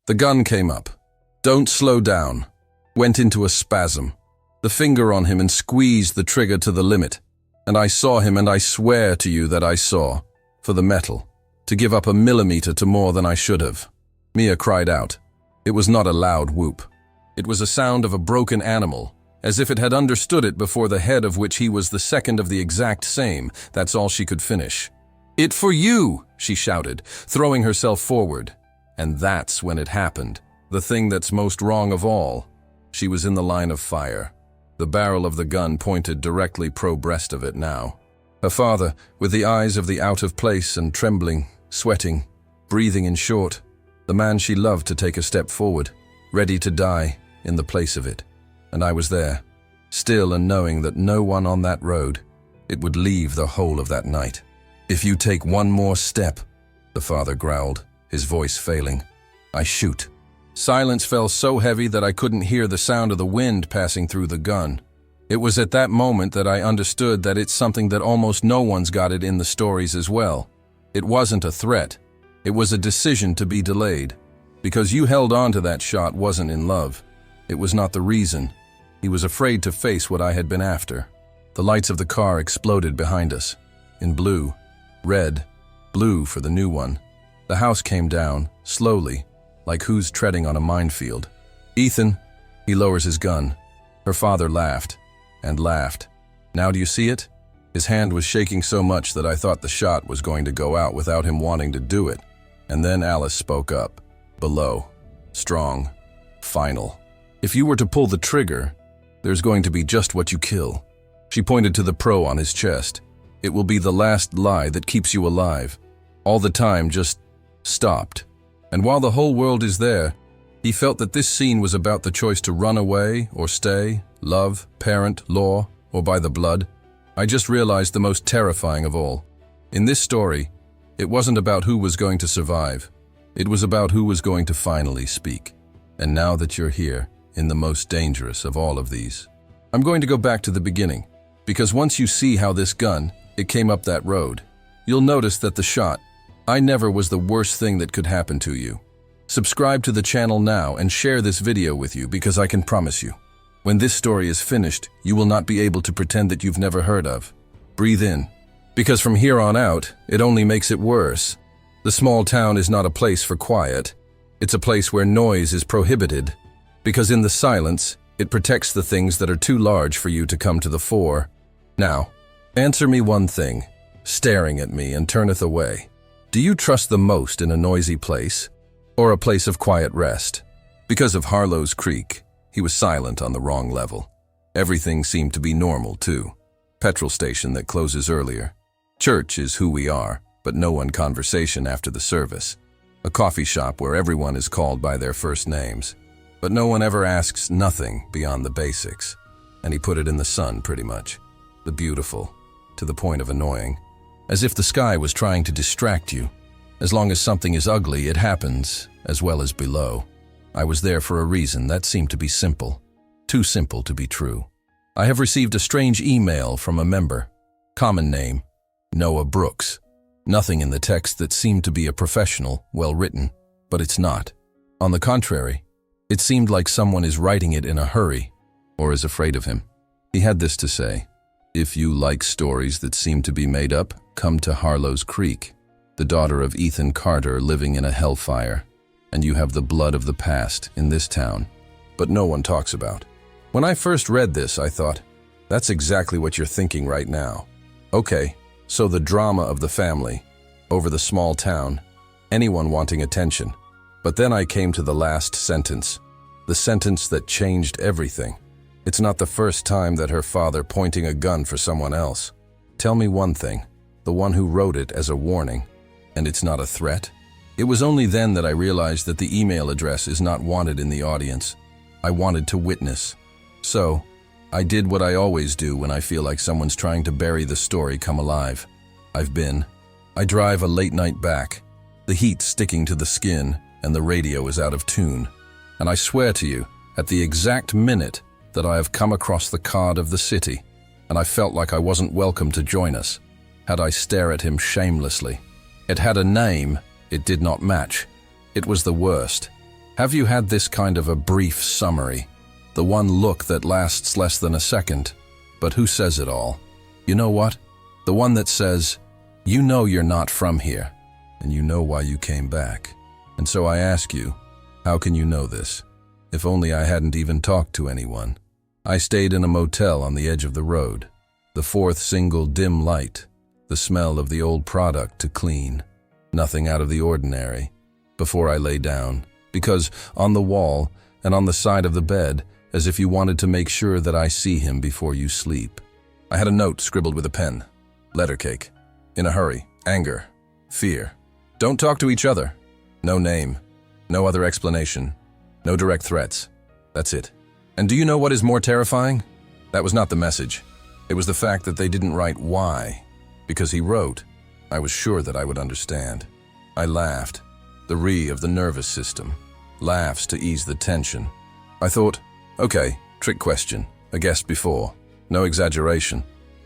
The gun came up. Don't slow down. Went into a spasm. The finger on him and squeezed the trigger to the limit. And I saw him, and I swear to you that I saw, for the metal, to give up a millimeter to more than I should have. Mia cried out. It was not a loud whoop. It was a sound of a broken animal, as if it had understood it before the head of which he was the second of the exact same. That's all she could finish. It for you, she shouted, throwing herself forward. And that's when it happened, the thing that's most wrong of all. She was in the line of fire. The barrel of the gun pointed directly pro-breast of it now. Her father, with the eyes of the out of place and trembling, sweating, breathing in short, the man she loved to take a step forward, ready to die in the place of it. And I was there, still and knowing that no one on that road, it would leave the whole of that night. If you take one more step, the father growled, his voice failing, I shoot. Silence fell so heavy that I couldn't hear the sound of the wind passing through the gun. It was at that moment that I understood that it's something that almost no one's got it in the stories as well. It wasn't a threat. It was a decision to be delayed. Because you held on to that shot wasn't in love. It was not the reason. He was afraid to face what I had been after. The lights of the car exploded behind us. In blue, red, blue for the new one. The house came down, slowly, like who's treading on a minefield. Ethan, he lowers his gun. Her father laughed, and laughed. Now do you see it? His hand was shaking so much that I thought the shot was going to go out without him wanting to do it. And then Alice spoke up. Below. Strong. Final. If you were to pull the trigger, there's going to be just what you kill. She pointed to the pro on his chest. It will be the last lie that keeps you alive. All the time just stopped. And while the whole world is there, he felt that this scene was about the choice to run away or stay, love, parent, law, or by the blood. I just realized the most terrifying of all. In this story, it wasn't about who was going to survive. It was about who was going to finally speak. And now that you're here, in the most dangerous of all of these, I'm going to go back to the beginning, because once you see how this gun, it came up that road, you'll notice that the shot, I never was the worst thing that could happen to you. Subscribe to the channel now and share this video with you, because I can promise you, when this story is finished, you will not be able to pretend that you've never heard of. Breathe in, because from here on out, it only makes it worse. The small town is not a place for quiet. It's a place where noise is prohibited, because in the silence, it protects the things that are too large for you to come to the fore. Now, answer me one thing, staring at me and turneth away. Do you trust the most in a noisy place, or a place of quiet rest? Because of Harlow's Creek, he was silent on the wrong level. Everything seemed to be normal, too. Petrol station that closes earlier. Church is who we are, but no one conversation after the service. A coffee shop where everyone is called by their first names, but no one ever asks nothing beyond the basics. And he put it in the sun, pretty much. The beautiful, to the point of annoying. As if the sky was trying to distract you. As long as something is ugly, it happens, as well as below. I was there for a reason that seemed to be simple. Too simple to be true. I have received a strange email from a member. Common name, Noah Brooks. Nothing in the text that seemed to be a professional, well-written, but it's not. On the contrary, it seemed like someone is writing it in a hurry, or is afraid of him. He had this to say: if you like stories that seem to be made up, come to Harlow's Creek, the daughter of Ethan Carter living in a hellfire, and you have the blood of the past in this town, but no one talks about. When I first read this, I thought, that's exactly what you're thinking right now. Okay, so the drama of the family, over the small town, anyone wanting attention. But then I came to the last sentence, the sentence that changed everything. It's not the first time that her father pointing a gun for someone else. Tell me one thing, the one who wrote it as a warning, and it's not a threat? It was only then that I realized that the email address is not wanted in the audience. I wanted to witness. So, I did what I always do when I feel like someone's trying to bury the story come alive. I drive a late night back, the heat sticking to the skin and the radio is out of tune. And I swear to you, at the exact minute that I have come across the card of the city, and I felt like I wasn't welcome to join us, had I stare at him shamelessly. It had a name, it did not match. It was the worst. Have you had this kind of a brief summary? The one look that lasts less than a second, but who says it all? You know what? The one that says, you know you're not from here, and you know why you came back. And so I ask you, how can you know this? If only I hadn't even talked to anyone. I stayed in a motel on the edge of the road. The fourth single dim light, the smell of the old product to clean. Nothing out of the ordinary. Before I lay down, because on the wall and on the side of the bed, as if you wanted to make sure that I see him before you sleep. I had a note scribbled with a pen. Letter cake. In a hurry. Anger. Fear. Don't talk to each other. No name. No other explanation. No direct threats. That's it. And do you know what is more terrifying? That was not the message. It was the fact that they didn't write why. Because he wrote, I was sure that I would understand. I laughed. The re of the nervous system. Laughs to ease the tension. I thought, okay, trick question. A guest before. No exaggeration.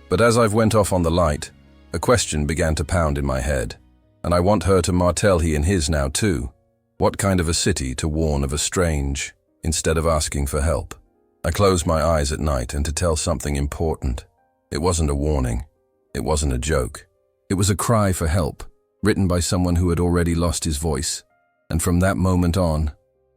But as I've went off on the light, a question began to pound in my head. And I want her to martell he in his now too. What kind of a city to warn of a strange, instead of asking for help? I closed my eyes at night and to tell something important. It wasn't a warning. It wasn't a joke. It was a cry for help, written by someone who had already lost his voice. And from that moment on,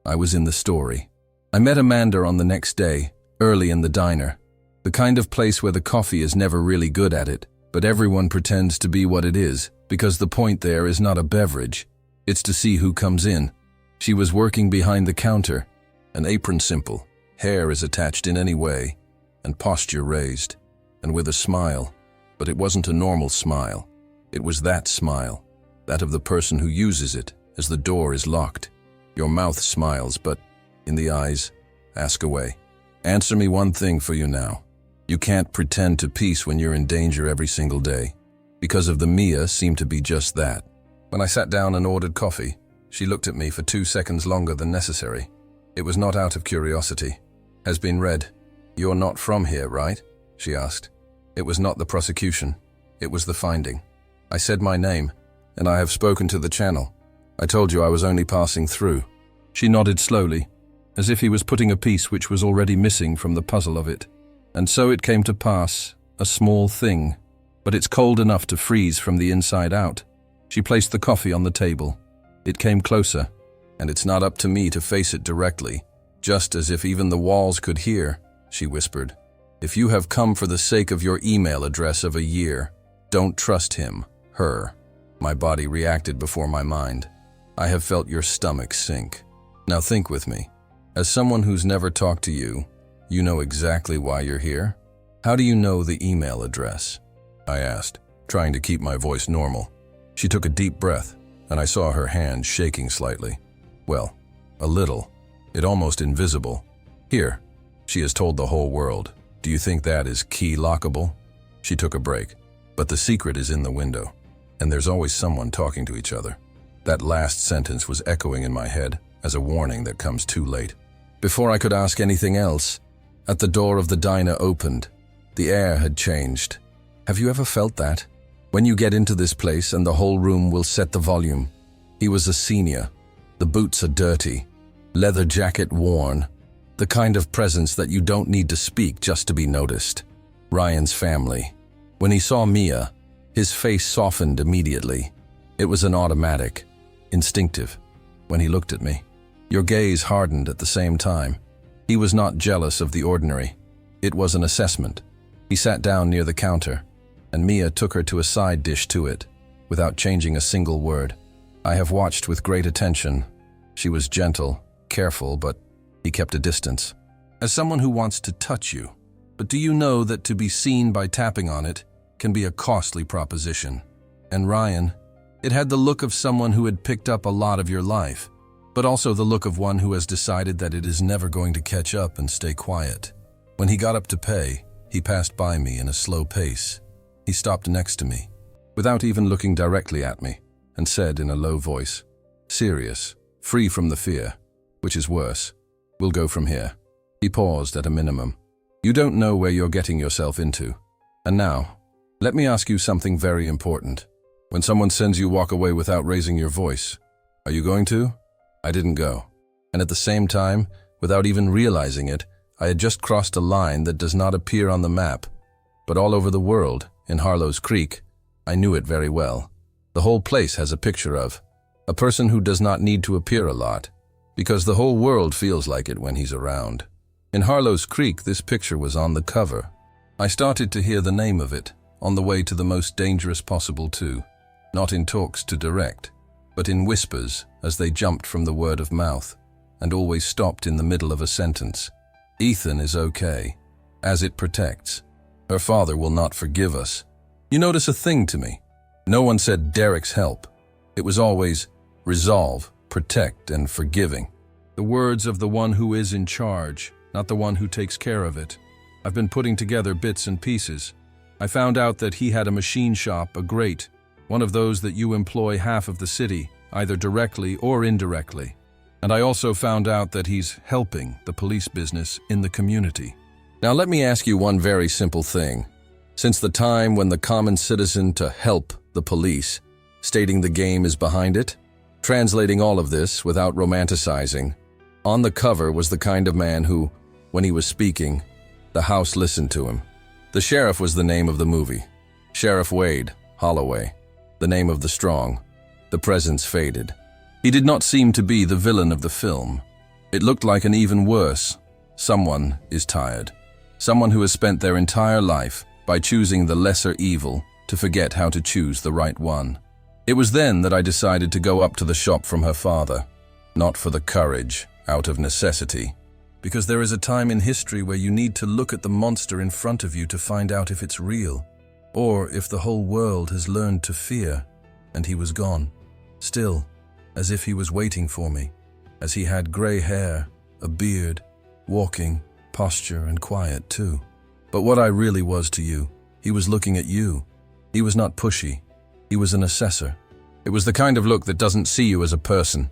I was in the story. I met Amanda on the next day, early in the diner. The kind of place where the coffee is never really good at it, but everyone pretends to be what it is, because the point there is not a beverage. It's to see who comes in. She was working behind the counter, an apron simple, hair is attached in any way, and posture raised, and with a smile. But it wasn't a normal smile. It was that smile, that of the person who uses it as the door is locked. Your mouth smiles, but in the eyes, ask away. Answer me one thing for you now. You can't pretend to peace when you're in danger every single day. Because of the Mia seemed to be just that. When I sat down and ordered coffee, she looked at me for 2 seconds longer than necessary. It was not out of curiosity. Has been read. You're not from here, right? She asked. It was not the prosecution. It was the finding. I said my name, and I have spoken to the channel. I told you I was only passing through. She nodded slowly, as if he was putting a piece which was already missing from the puzzle of it. And so it came to pass, a small thing, but it's cold enough to freeze from the inside out. She placed the coffee on the table. It came closer, and it's not up to me to face it directly, just as if even the walls could hear, she whispered. If you have come for the sake of your email address of a year, don't trust him, her. My body reacted before my mind. I have felt your stomach sink. Now think with me. As someone who's never talked to you, you know exactly why you're here? How do you know the email address? I asked, trying to keep my voice normal. She took a deep breath, and I saw her hand shaking slightly. Well, a little. It almost invisible. Here, she has told the whole world. Do you think that is key lockable? She took a break. But the secret is in the window, and there's always someone talking to each other. That last sentence was echoing in my head as a warning that comes too late. Before I could ask anything else, at the door of the diner opened. The air had changed. Have you ever felt that? When you get into this place and the whole room will set the volume. He was a senior. The boots are dirty. Leather jacket worn. The kind of presence that you don't need to speak just to be noticed. Ryan's family. When he saw Mia, his face softened immediately. It was an automatic, instinctive, when he looked at me. Your gaze hardened at the same time. He was not jealous of the ordinary. It was an assessment. He sat down near the counter, and Mia took her to a side dish to it, without changing a single word. I have watched with great attention. She was gentle, careful, but he kept a distance. As someone who wants to touch you. But do you know that to be seen by tapping on it can be a costly proposition? And Ryan, it had the look of someone who had picked up a lot of your life, but also the look of one who has decided that it is never going to catch up and stay quiet. When he got up to pay, he passed by me in a slow pace. He stopped next to me, without even looking directly at me, and said in a low voice, serious, free from the fear, which is worse. We'll go from here. He paused at a minimum. You don't know where you're getting yourself into. And now, let me ask you something very important. When someone sends you walk away without raising your voice, are you going to? I didn't go. And at the same time, without even realizing it, I had just crossed a line that does not appear on the map, but all over the world, in Harlow's Creek, I knew it very well. The whole place has a picture of a person who does not need to appear a lot, because the whole world feels like it when he's around. In Harlow's Creek, this picture was on the cover. I started to hear the name of it, on the way to the most dangerous possible too, not in talks to direct, but in whispers as they jumped from the word of mouth, and always stopped in the middle of a sentence. Ethan is okay, as it protects. Her father will not forgive us. You notice a thing to me. No one said Derek's help. It was always resolve, protect, and forgiving. The words of the one who is in charge, not the one who takes care of it. I've been putting together bits and pieces. I found out that he had a machine shop, a grate, one of those that you employ half of the city, either directly or indirectly. And I also found out that he's helping the police business in the community. Now let me ask you one very simple thing. Since the time when the common citizen to help the police, stating the game is behind it, translating all of this without romanticizing, on the cover was the kind of man who, when he was speaking, the house listened to him. The sheriff was the name of the movie. Sheriff Wade, Holloway, the name of the strong. The presence faded. He did not seem to be the villain of the film. It looked like an even worse. Someone is tired. Someone who has spent their entire life by choosing the lesser evil to forget how to choose the right one. It was then that I decided to go up to the shop from her father, not for the courage, out of necessity, because there is a time in history where you need to look at the monster in front of you to find out if it's real, or if the whole world has learned to fear, and he was gone, still, as if he was waiting for me, as he had gray hair, a beard, walking, posture, and quiet too. But what I really was to you, he was looking at you. He was not pushy. He was an assessor. It was the kind of look that doesn't see you as a person,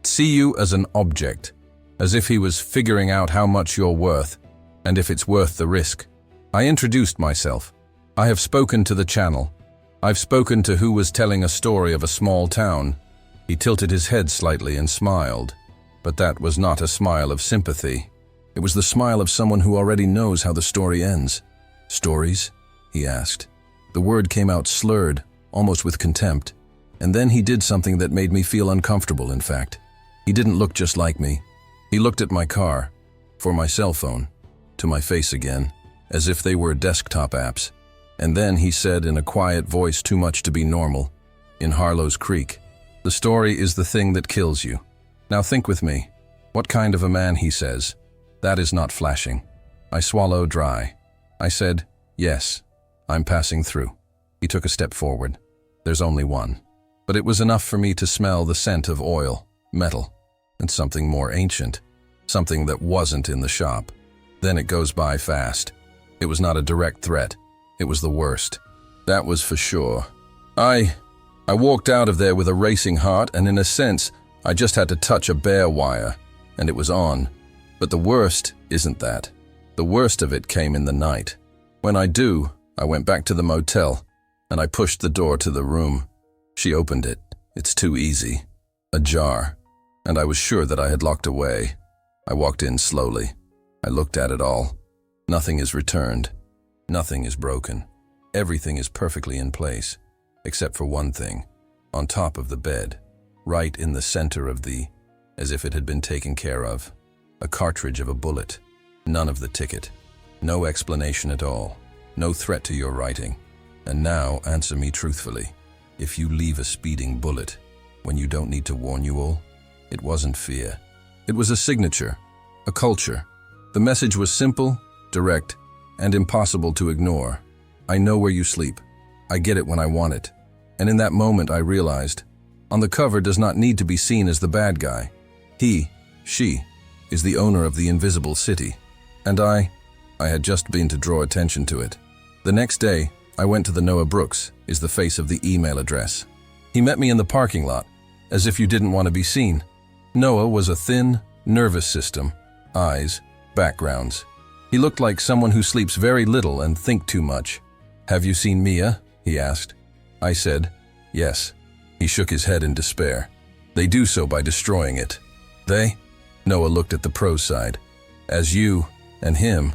see you as an object, as if he was figuring out how much you're worth, and if it's worth the risk. I introduced myself. I have spoken to the channel. I've spoken to who was telling a story of a small town. He tilted his head slightly and smiled, but that was not a smile of sympathy. It was the smile of someone who already knows how the story ends. Stories? He asked. The word came out slurred, almost with contempt, and then he did something that made me feel uncomfortable, in fact. He didn't look just like me. He looked at my car, for my cell phone, to my face again, as if they were desktop apps. And then he said in a quiet voice too much to be normal, in Harlow's Creek, "The story is the thing that kills you. Now think with me. What kind of a man?" he says. That is not flashing. I swallowed dry. I said, "Yes, I'm passing through." He took a step forward. There's only one. But it was enough for me to smell the scent of oil, metal, and something more ancient, something that wasn't in the shop. Then it goes by fast. It was not a direct threat. It was the worst. That was for sure. I walked out of there with a racing heart, and in a sense, I just had to touch a bare wire, and it was on. But the worst isn't that. The worst of it came in the night. When I went back to the motel, and I pushed the door to the room. She opened it. It's too easy. Ajar. And I was sure that I had locked away. I walked in slowly. I looked at it all. Nothing is returned. Nothing is broken. Everything is perfectly in place, except for one thing. On top of the bed, right in the center of as if it had been taken care of, a cartridge of a bullet. None of the ticket. No explanation at all. No threat to your writing. And now, answer me truthfully. If you leave a speeding bullet, when you don't need to warn you all, it wasn't fear. It was a signature, a culture. The message was simple, direct, and impossible to ignore. I know where you sleep. I get it when I want it. And in that moment I realized, on the cover does not need to be seen as the bad guy. She, is the owner of the invisible city. And I had just been to draw attention to it. The next day, I went to the Noah Brooks, is the face of the email address. He met me in the parking lot, as if you didn't want to be seen. Noah was a thin, nervous system, eyes, backgrounds. He looked like someone who sleeps very little and think too much. "Have you seen Mia?" he asked. I said, "Yes." He shook his head in despair. "They do so by destroying it." They? Noah looked at the prose side. As you, and him,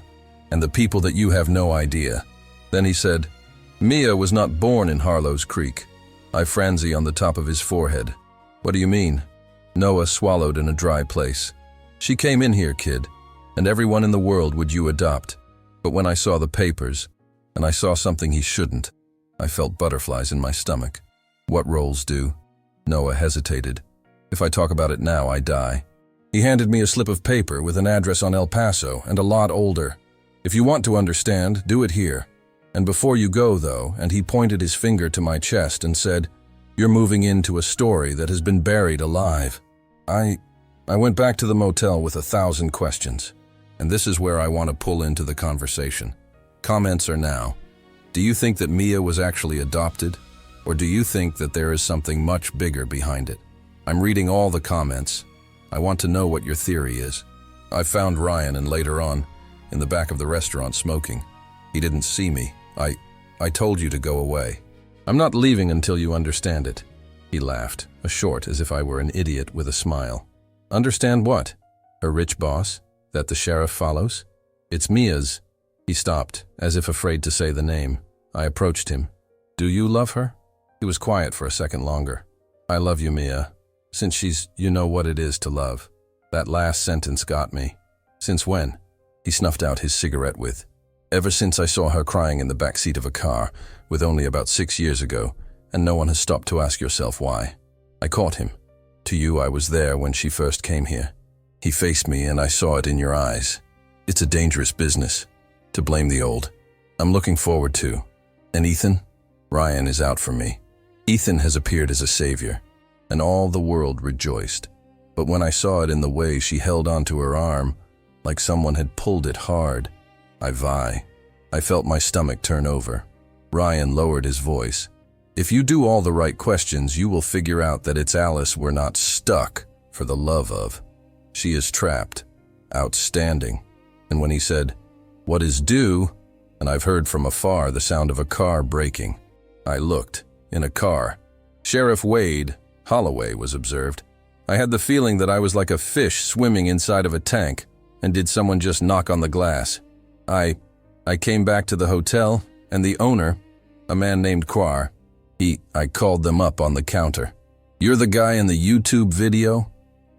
and the people that you have no idea. Then he said, Mia was not born in Harlow's Creek. I franzy on the top of his forehead. What do you mean? Noah swallowed in a dry place. She came in here, kid, and everyone in the world would you adopt. But when I saw the papers, and I saw something he shouldn't, I felt butterflies in my stomach. What roles do? Noah hesitated. If I talk about it now, I die. He handed me a slip of paper with an address on El Paso and a lot older. If you want to understand, do it here. And before you go, though, and he pointed his finger to my chest and said, You're moving into a story that has been buried alive. I went back to the motel with 1,000 questions. And this is where I want to pull into the conversation. Comments are now. Do you think that Mia was actually adopted? Or do you think that there is something much bigger behind it? I'm reading all the comments. I want to know what your theory is. I found Ryan and later on, in the back of the restaurant smoking. He didn't see me. I told you to go away. I'm not leaving until you understand it. He laughed, a short as if I were an idiot with a smile. Understand what? Her rich boss? That the sheriff follows? It's Mia's. He stopped, as if afraid to say the name. I approached him. Do you love her? He was quiet for a second longer. I love you, Mia. Since she's, you know what it is to love. That last sentence got me. Since when? He snuffed out his cigarette with. Ever since I saw her crying in the back seat of a car, with only about 6 years ago, and no one has stopped to ask yourself why. I caught him. To you, I was there when she first came here. He faced me and I saw it in your eyes. It's a dangerous business. To blame the old. I'm looking forward to. And Ethan? Ryan is out for me. Ethan has appeared as a savior, and all the world rejoiced. But when I saw it in the way she held onto her arm, like someone had pulled it hard, I felt my stomach turn over. Ryan lowered his voice. If you do all the right questions, you will figure out that it's Alice we're not stuck for the love of. She is trapped. Outstanding. And when he said, What is due? And I've heard from afar the sound of a car braking. I looked. In a car. Sheriff Wade Holloway was observed. I had the feeling that I was like a fish swimming inside of a tank, and did someone just knock on the glass? I came back to the hotel, and the owner, a man named Quar, I called them up on the counter. You're the guy in the YouTube video?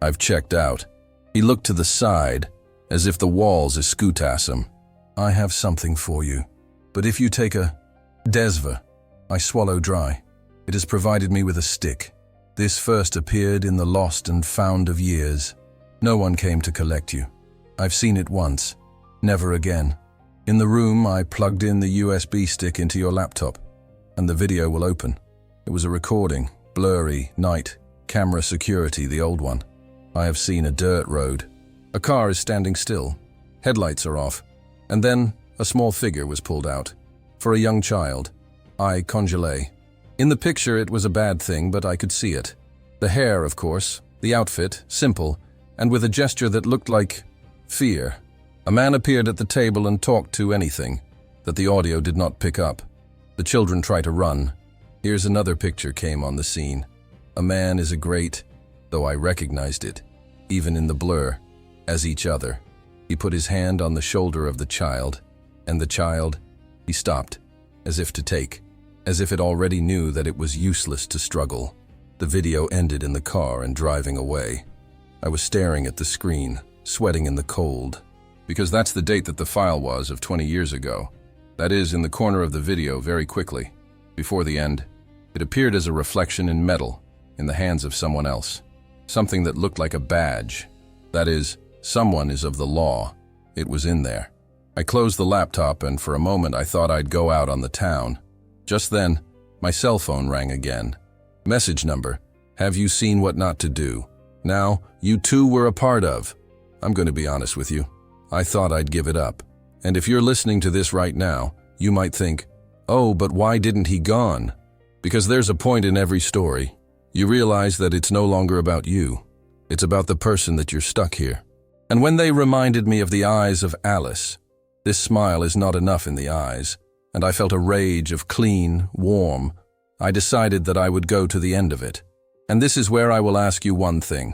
I've checked out. He looked to the side, as if the walls escutass him. I have something for you. But if you take a Desva, I swallow dry. It has provided me with a stick. This first appeared in the lost and found of years. No one came to collect you. I've seen it once. Never again. In the room, I plugged in the USB stick into your laptop, and the video will open. It was a recording, blurry, night, camera security, the old one. I have seen a dirt road. A car is standing still. Headlights are off. And then a small figure was pulled out. For a young child. I congelé. In the picture, it was a bad thing, but I could see it. The hair, of course. The outfit, simple, and with a gesture that looked like fear. A man appeared at the table and talked to anything that the audio did not pick up. The children try to run. Here's another picture came on the scene. A man is a great, though I recognized it, even in the blur, as each other. He put his hand on the shoulder of the child, and the child, he stopped, as if to take, as if it already knew that it was useless to struggle. The video ended in the car and driving away. I was staring at the screen, sweating in the cold. Because that's the date that the file was of 20 years ago. That is, in the corner of the video very quickly. Before the end, it appeared as a reflection in metal, in the hands of someone else. Something that looked like a badge. That is, someone is of the law. It was in there. I closed the laptop and for a moment I thought I'd go out on the town. Just then, my cell phone rang again. Message number, have you seen what not to do? Now, you two were a part of. I'm going to be honest with you. I thought I'd give it up. And if you're listening to this right now, you might think, oh, but why didn't he gone? Because there's a point in every story. You realize that it's no longer about you. It's about the person that you're stuck here. And when they reminded me of the eyes of Alice, this smile is not enough in the eyes, and I felt a rage of clean, warm. I decided that I would go to the end of it. And this is where I will ask you one thing.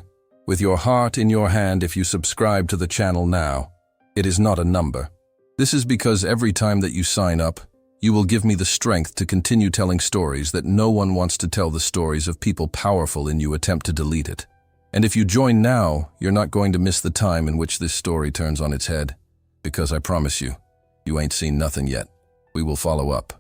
with your heart in your hand if you subscribe to the channel now. It is not a number. This is because every time that you sign up, you will give me the strength to continue telling stories that no one wants to tell, the stories of people powerful in you attempt to delete it. And if you join now, you're not going to miss the time in which this story turns on its head. Because I promise you, you ain't seen nothing yet. We will follow up.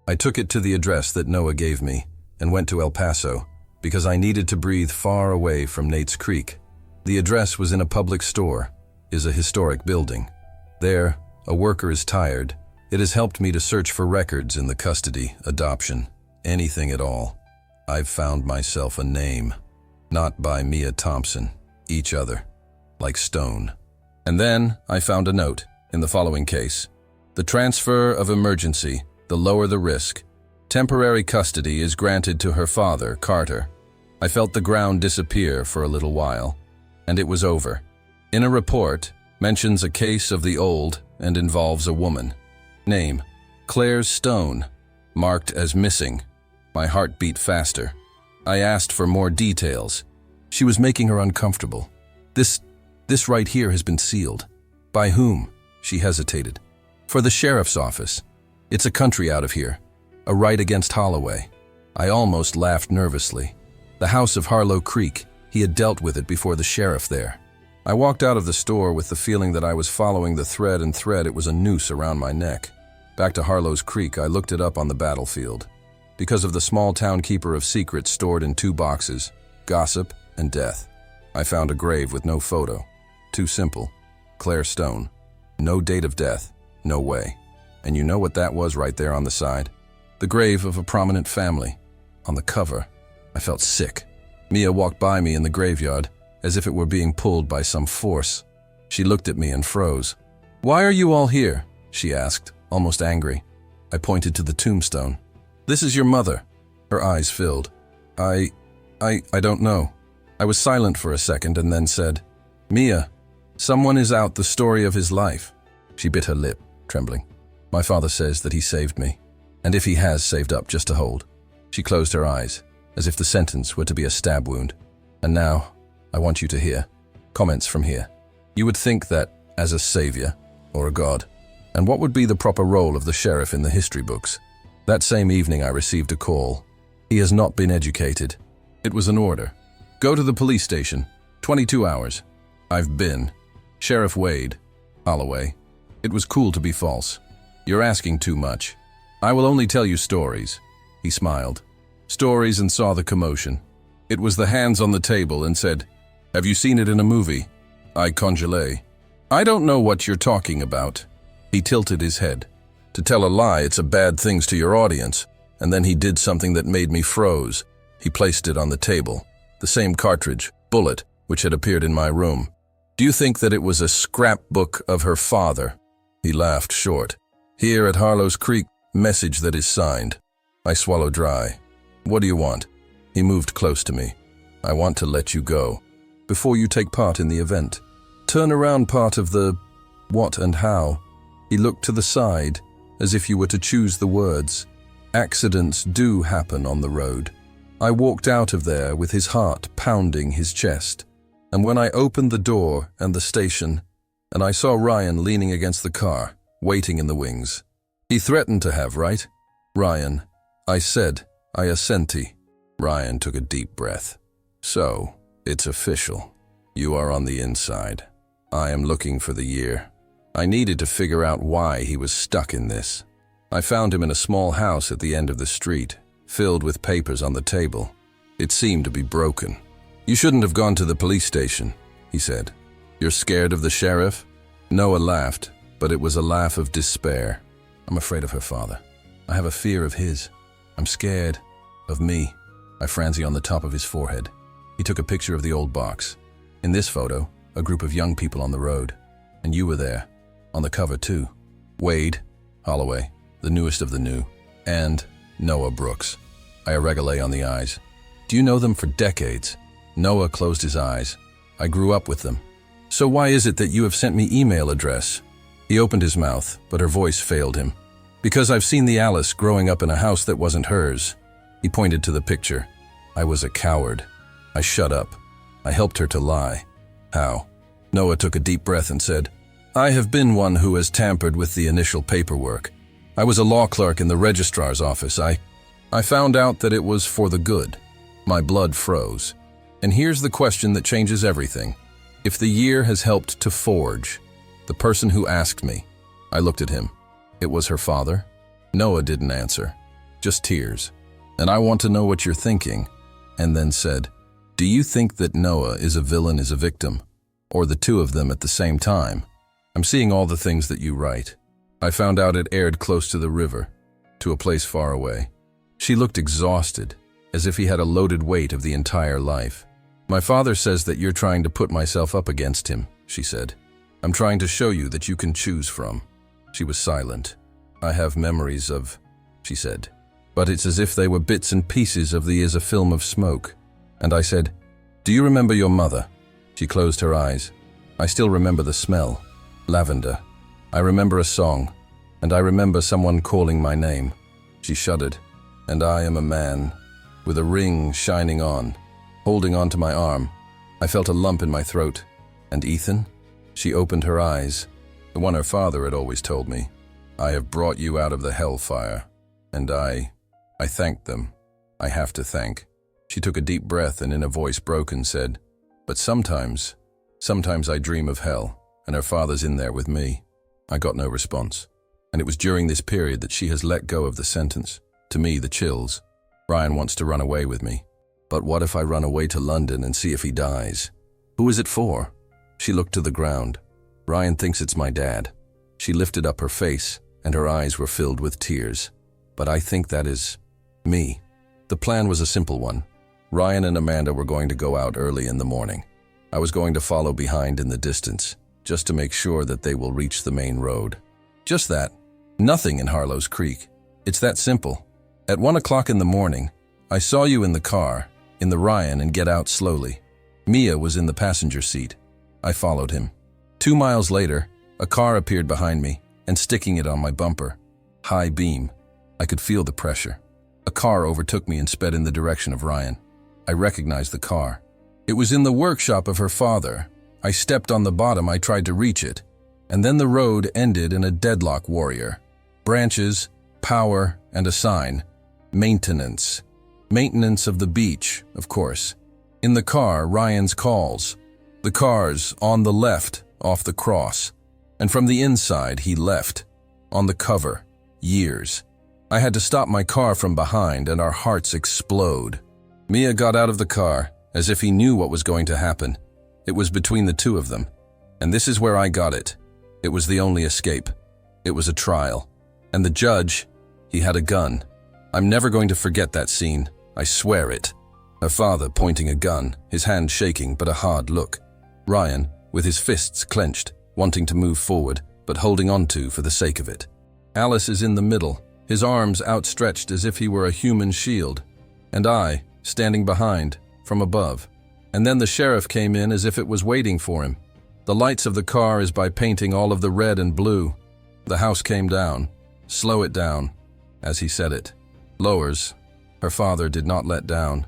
I took it to the address that Noah gave me and went to El Paso because I needed to breathe far away from Nate's Creek. The address was in a public store, is a historic building. There, a worker is tired. It has helped me to search for records in the custody, adoption, anything at all. I've found myself a name. Not by Mia Thompson, each other, like stone. And then I found a note in the following case. The transfer of emergency, the lower the risk. Temporary custody is granted to her father, Carter. I felt the ground disappear for a little while, and it was over. In a report, mentions a case of the old and involves a woman. Name, Claire Stone, marked as missing. My heart beat faster. I asked for more details. She was making her uncomfortable. This right here has been sealed. By whom? She hesitated. For the sheriff's office. It's a country out of here. A right against Holloway. I almost laughed nervously. The house of Harlow Creek. He had dealt with it before the sheriff there. I walked out of the store with the feeling that I was following the thread, and it was a noose around my neck. Back to Harlow's Creek, I looked it up on the battlefield. Because of the small town keeper of secrets stored in 2 boxes, gossip and death. I found a grave with no photo. Too simple. Claire Stone. No date of death. No way. And you know what that was right there on the side? The grave of a prominent family. On the cover. I felt sick. Mia walked by me in the graveyard, as if it were being pulled by some force. She looked at me and froze. "Why are you all here?" she asked, almost angry. I pointed to the tombstone. "This is your mother." Her eyes filled. I don't know." I was silent for a second and then said, "Mia, someone is out the story of his life." She bit her lip, trembling. "My father says that he saved me, and if he has saved up just to hold." She closed her eyes, as if the sentence were to be a stab wound. "And now, I want you to hear. Comments from here. You would think that, as a savior, or a god, and what would be the proper role of the sheriff in the history books? That same evening I received a call. He has not been educated. It was an order. Go to the police station. 22 hours. I've been. Sheriff Wade. Holloway. It was cool to be false. You're asking too much. I will only tell you stories." He smiled. Stories, and saw the commotion. It was the hands on the table and said, "Have you seen it in a movie?" I congelé. "I don't know what you're talking about." He tilted his head. "To tell a lie, it's a bad things to your audience." And then he did something that made me froze. He placed it on the table. The same cartridge, bullet, which had appeared in my room. "Do you think that it was a scrapbook of her father?" He laughed short. "Here at Harlow's Creek, message that is signed." I swallowed dry. "What do you want?" He moved close to me. "I want to let you go. Before you take part in the event. Turn around part of the what and how." He looked to the side, as if you were to choose the words. Accidents do happen on the road. I walked out of there with his heart pounding his chest. And when I opened the door and the station, and I saw Ryan leaning against the car, waiting in the wings. He threatened to have, right? Ryan. I said, I assenti. Ryan took a deep breath. "So, it's official. You are on the inside. I am looking for the year." I needed to figure out why he was stuck in this. I found him in a small house at the end of the street, filled with papers on the table. It seemed to be broken. "You shouldn't have gone to the police station," he said. "You're scared of the sheriff?" Noah laughed, but it was a laugh of despair. "I'm afraid of her father. I have a fear of his. I'm scared of me." I frenzy on the top of his forehead. He took a picture of the old box. In this photo, a group of young people on the road. And you were there. On the cover too. Wade, Holloway, the newest of the new, and Noah Brooks. I irregulate on the eyes. "Do you know them for decades?" Noah closed his eyes. "I grew up with them." "So why is it that you have sent me email address?" He opened his mouth, but her voice failed him. "Because I've seen the Alice growing up in a house that wasn't hers." He pointed to the picture. I was a coward. I shut up. I helped her to lie. How? Noah took a deep breath and said, I have been one who has tampered with the initial paperwork. I was a law clerk in the registrar's office. I found out that it was for the good. My blood froze. And here's the question that changes everything. If the year has helped to forge, the person who asked me, I looked at him. It was her father? Noah didn't answer, just tears. And I want to know what you're thinking. And then said, do you think that Noah is a villain, is a victim? Or the two of them at the same time? I'm seeing all the things that you write. I found out it aired close to the river, to a place far away. She looked exhausted, as if he had a loaded weight of the entire life. My father says that you're trying to put myself up against him, she said. I'm trying to show you that you can choose from. She was silent. I have memories of, she said, but it's as if they were bits and pieces of the is a film of smoke. And I said, do you remember your mother? She closed her eyes. I still remember the smell, lavender. I remember a song, and I remember someone calling my name. She shuddered. And I am a man, with a ring shining on, holding onto my arm. I felt a lump in my throat. And Ethan? She opened her eyes, the one her father had always told me. I have brought you out of the hellfire. And I thanked them. I have to thank. She took a deep breath and in a voice broken said, but sometimes I dream of hell, and her father's in there with me. I got no response. And it was during this period that she has let go of the sentence. To me, the chills. Ryan wants to run away with me. But what if I run away to London and see if he dies? Who is it for? She looked to the ground. Ryan thinks it's my dad. She lifted up her face, and her eyes were filled with tears. But I think that is me. The plan was a simple one. Ryan and Amanda were going to go out early in the morning. I was going to follow behind in the distance, just to make sure that they will reach the main road. Just that. Nothing in Harlow's Creek. It's that simple. At 1 o'clock in the morning, I saw you in the car, in the Ryan, and get out slowly. Mia was in the passenger seat. I followed him. 2 miles later, a car appeared behind me and sticking it on my bumper. High beam. I could feel the pressure. A car overtook me and sped in the direction of Ryan. I recognized the car. It was in the workshop of her father. I stepped on the bottom. I tried to reach it. And then the road ended in a deadlock warrior. Branches, power, and a sign. Maintenance. Maintenance of the beach, of course. In the car, Ryan's calls. The car's on the left, off the cross. And from the inside, he left. On the cover. Years. I had to stop my car from behind, and our hearts explode. Mia got out of the car, as if he knew what was going to happen. It was between the two of them. And this is where I got it. It was the only escape. It was a trial. And the judge, he had a gun. I'm never going to forget that scene. I swear it. Her father pointing a gun, his hand shaking but a hard look. Ryan, with his fists clenched, wanting to move forward, but holding on to for the sake of it. Alice is in the middle, his arms outstretched as if he were a human shield. And I, standing behind, from above. And then the sheriff came in as if it was waiting for him. The lights of the car is by painting all of the red and blue. The house came down. Slow it down, as he said it. Lowers. Her father did not let down.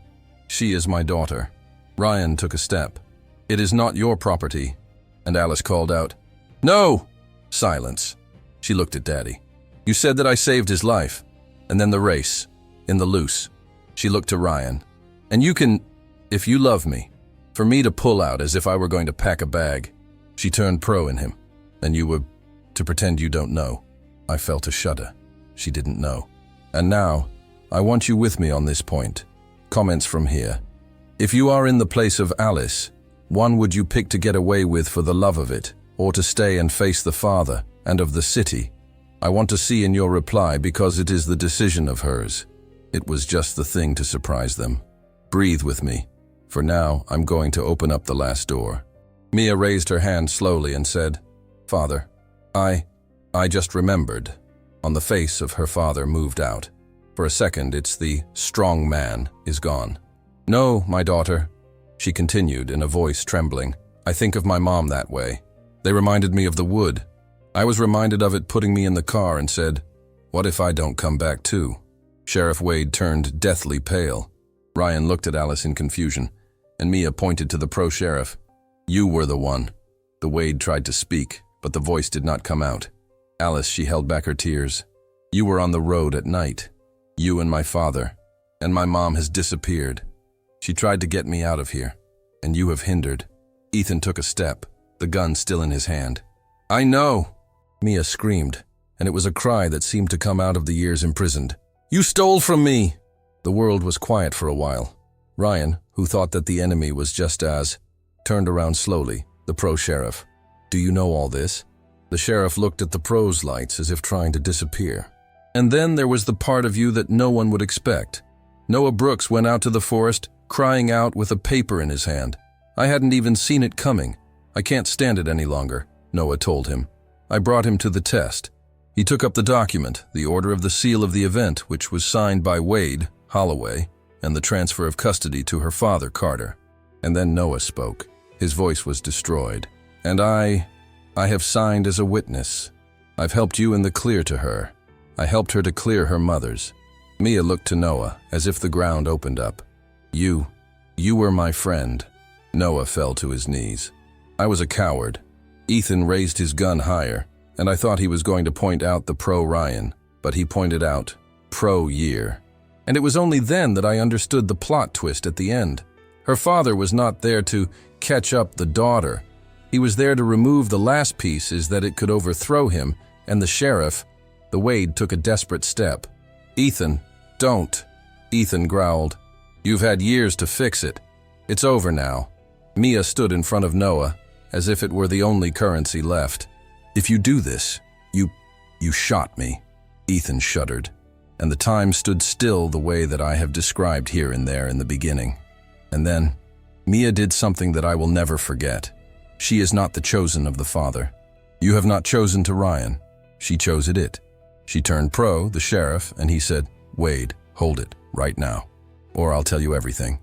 She is my daughter. Ryan took a step. It is not your property. And Alice called out, No! Silence. She looked at Daddy. You said that I saved his life. And then the race. In the loose. She looked to Ryan. And you can, if you love me, for me to pull out as if I were going to pack a bag. She turned pro in him. And you were to pretend you don't know. I felt a shudder. She didn't know. And now, I want you with me on this point. Comments from here. If you are in the place of Alice, one would you pick to get away with for the love of it, or to stay and face the father and of the city? I want to see in your reply because it is the decision of hers. It was just the thing to surprise them. Breathe with me, for now I'm going to open up the last door. Mia raised her hand slowly and said, Father, I just remembered. On the face of her father moved out. For a second, it's the strong man is gone. No, my daughter, she continued in a voice trembling. I think of my mom that way. They reminded me of the wood. I was reminded of it putting me in the car and said, what if I don't come back too? Sheriff Wade turned deathly pale. Ryan looked at Alice in confusion. and Mia pointed to the pro-sheriff. You were the one. The Wade tried to speak, but the voice did not come out. Alice, she held back her tears. You were on the road at night. You and my father. And my mom has disappeared. She tried to get me out of here, and you have hindered. Ethan took a step, the gun still in his hand. I know! Mia screamed, and it was a cry that seemed to come out of the years imprisoned. You stole from me! The world was quiet for a while. Ryan, who thought that the enemy was just as, turned around slowly, the pro-sheriff. Do you know all this? The sheriff looked at the pro's lights as if trying to disappear. And then there was the part of you that no one would expect. Noah Brooks went out to the forest, crying out with a paper in his hand. I hadn't even seen it coming. I can't stand it any longer, Noah told him. I brought him to the test. He took up the document, the order of the seal of the event, which was signed by Wade, Holloway, and the transfer of custody to her father, Carter. And then Noah spoke. His voice was destroyed. And I have signed as a witness. I've helped you in the clear to her. I helped her to clear her mother's. Mia looked to Noah, as if the ground opened up. You were my friend. Noah fell to his knees. I was a coward. Ethan raised his gun higher, and I thought he was going to point out the pro-Ryan, but he pointed out pro-Year. And it was only then that I understood the plot twist at the end. Her father was not there to catch up the daughter. He was there to remove the last pieces that it could overthrow him, and the sheriff, the Wade, took a desperate step. Ethan, don't. Ethan growled. You've had years to fix it. It's over now. Mia stood in front of Noah, as if it were the only currency left. If you do this, you shot me. Ethan shuddered, and the time stood still the way that I have described here and there in the beginning. And then, Mia did something that I will never forget. She is not the chosen of the father. You have not chosen to Ryan. She chose it. She turned pro, the sheriff, and he said, Wade, hold it, right now, or I'll tell you everything.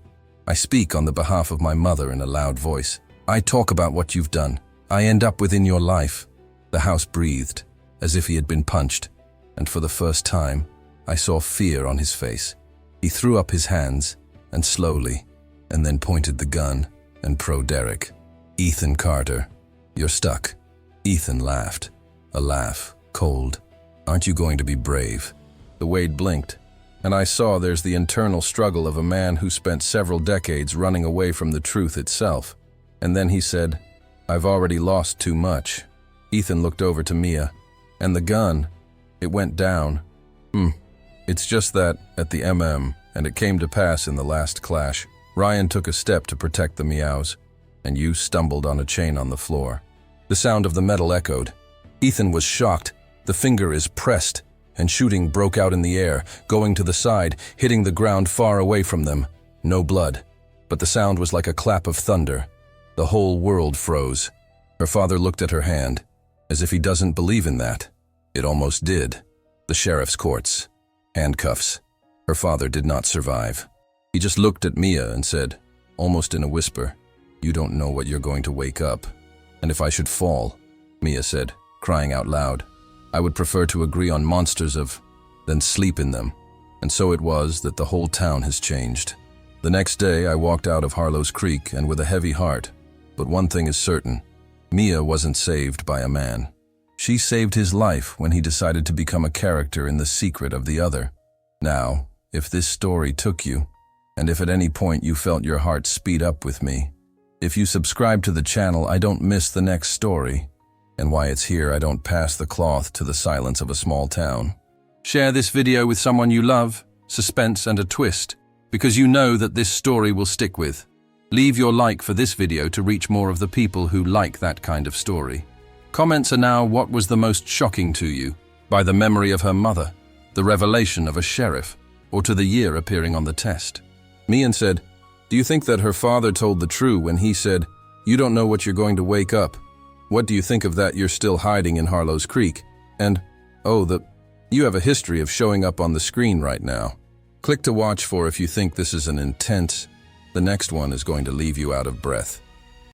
I speak on the behalf of my mother in a loud voice. I talk about what you've done. I end up within your life. The house breathed, as if he had been punched, and for the first time, I saw fear on his face. He threw up his hands, and slowly, and then pointed the gun, and pro-Derek. Ethan Carter, you're stuck. Ethan laughed. A laugh, cold. Aren't you going to be brave? The Wade blinked, and I saw there's the internal struggle of a man who spent several decades running away from the truth itself. And then he said, I've already lost too much. Ethan looked over to Mia, and the gun, it went down. It's just that, at the and it came to pass in the last clash, Ryan took a step to protect the meows, and you stumbled on a chain on the floor. The sound of the metal echoed. Ethan was shocked. The finger is pressed, and shooting broke out in the air, going to the side, hitting the ground far away from them. No blood, but the sound was like a clap of thunder. The whole world froze. Her father looked at her hand, as if he doesn't believe in that. It almost did. The sheriff's courts. Handcuffs. Her father did not survive. He just looked at Mia and said, almost in a whisper, You don't know what you're going to wake up. And if I should fall, Mia said, crying out loud, I would prefer to agree on monsters than sleep in them. And so it was that the whole town has changed. The next day I walked out of Harlow's Creek and with a heavy heart. But one thing is certain, Mia wasn't saved by a man. She saved his life when he decided to become a character in the secret of the other. Now, if this story took you, and if at any point you felt your heart speed up with me, if you subscribe to the channel, I don't miss the next story. And why it's here, I don't pass the cloth to the silence of a small town. Share this video with someone you love, suspense and a twist, because you know that this story will stick with. Leave your like for this video to reach more of the people who like that kind of story. Comments are now what was the most shocking to you, by the memory of her mother, the revelation of a sheriff, or to the year appearing on the test. Mian said, Do you think that her father told the truth when he said, You don't know what you're going to wake up? What do you think of that you're still hiding in Harlow's Creek? And, you have a history of showing up on the screen right now. Click to watch for if you think this is an intense. The next one is going to leave you out of breath.